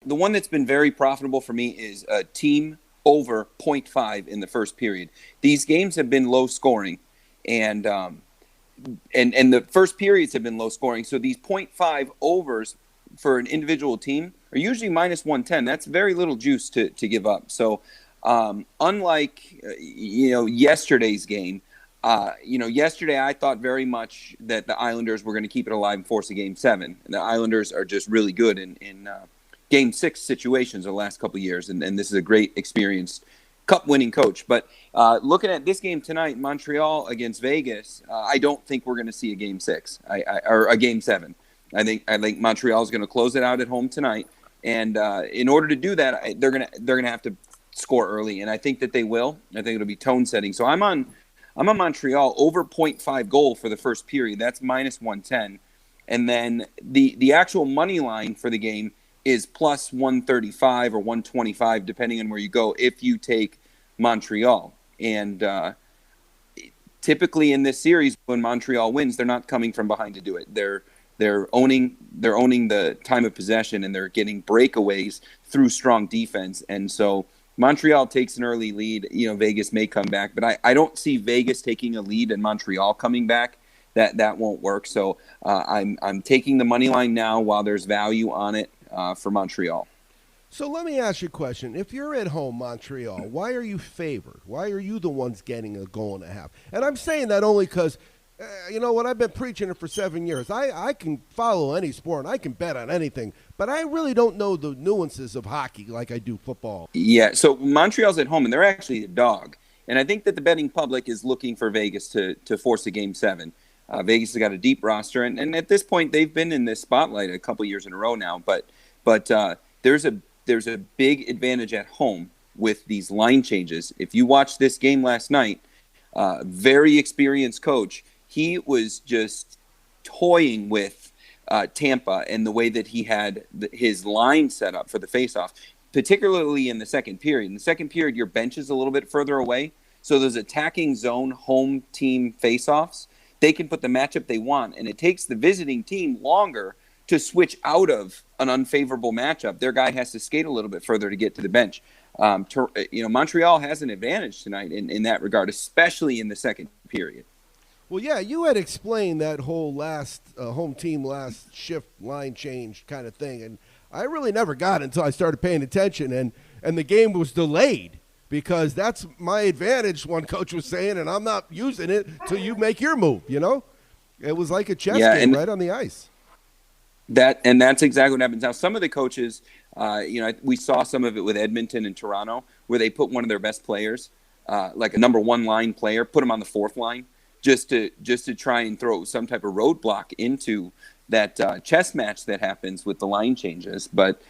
the one that's been very profitable for me is a team over 0.5 in the first period. These games have been low scoring, and the first periods have been low scoring. So these 0.5 overs for an individual team are usually minus 110. That's very little juice to give up. So unlike yesterday's game, yesterday I thought very much that the Islanders were going to keep it alive and force a Game 7. And the Islanders are just really good in Game 6 situations the last couple of years, and this is a great experienced Cup-winning coach. But looking at this game tonight, Montreal against Vegas, I don't think we're going to see a Game 6 or a Game 7. I think Montreal is going to close it out at home tonight, and in order to do that, they're gonna have to score early, and I think that they will. I think it'll be tone setting. So I'm on Montreal over 0.5 goal for the first period. That's minus 110, and then the actual money line for the game is plus 135 or 125, depending on where you go, if you take Montreal. And typically in this series, when Montreal wins, they're not coming from behind to do it. They're owning the time of possession, and they're getting breakaways through strong defense. And so Montreal takes an early lead. Vegas may come back, but I don't see Vegas taking a lead and Montreal coming back. That won't work. So I'm taking the money line now while there's value on it for Montreal. So let me ask you a question. If you're at home, Montreal, why are you favored? Why are you the ones getting a goal and a half? And I'm saying that only because, what I've been preaching it for 7 years. I can follow any sport, and I can bet on anything, but I really don't know the nuances of hockey like I do football. Yeah, so Montreal's at home, and they're actually a dog. And I think that the betting public is looking for Vegas to force a Game 7. Vegas has got a deep roster, and at this point, they've been in this spotlight a couple years in a row now. But there's a big advantage at home with these line changes. If you watched this game last night, very experienced coach, he was just toying with Tampa and the way that he had his line set up for the faceoff, particularly in the second period. In the second period, your bench is a little bit further away, so those attacking zone home team faceoffs, they can put the matchup they want, and it takes the visiting team longer to switch out of an unfavorable matchup. Their guy has to skate a little bit further to get to the bench. Montreal has an advantage tonight in that regard, especially in the second period. Well, yeah, you had explained that whole last home team last shift line change kind of thing, and I really never got it until I started paying attention, and the game was delayed because that's my advantage, one coach was saying, and I'm not using it till you make your move, It was like a chess game right on the ice. That's exactly what happens. Now, some of the coaches, we saw some of it with Edmonton and Toronto, where they put one of their best players, like a number one line player, put him on the fourth line, just to try and throw some type of roadblock into that chess match that happens with the line changes. But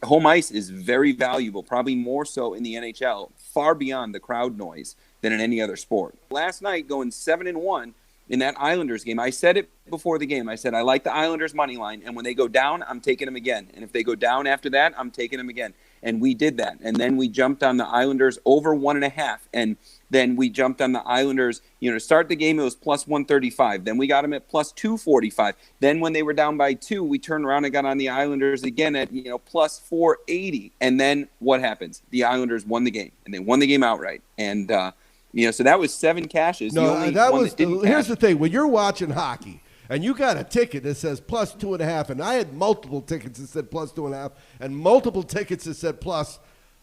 home ice is very valuable, probably more so in the NHL, far beyond the crowd noise than in any other sport. Last night, going 7-1 in that Islanders game, I said it before the game. I said I like the Islanders money line, and when they go down, I'm taking them again. And if they go down after that, I'm taking them again. And we did that. And then we jumped on the Islanders over 1.5, and then we jumped on the Islanders. To start the game, it was plus 135. Then we got them at plus 245. Then when they were down by 2, we turned around and got on the Islanders again at plus 480. And then what happens? The Islanders won the game, and they won the game outright. And so that was 7 cashes. No, here's the thing: when you're watching hockey and you got a ticket that says plus 2.5, and I had multiple tickets that said plus 2.5, and multiple tickets that said plus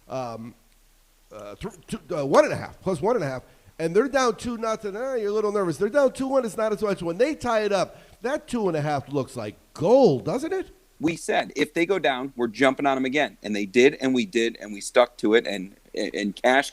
1.5, plus 1.5, and they're down 2-0. You're a little nervous. They're down 2-1. It's not as much. When they tie it up, that 2.5 looks like gold, doesn't it? We said if they go down, we're jumping on them again, and they did, and we stuck to it, and cash.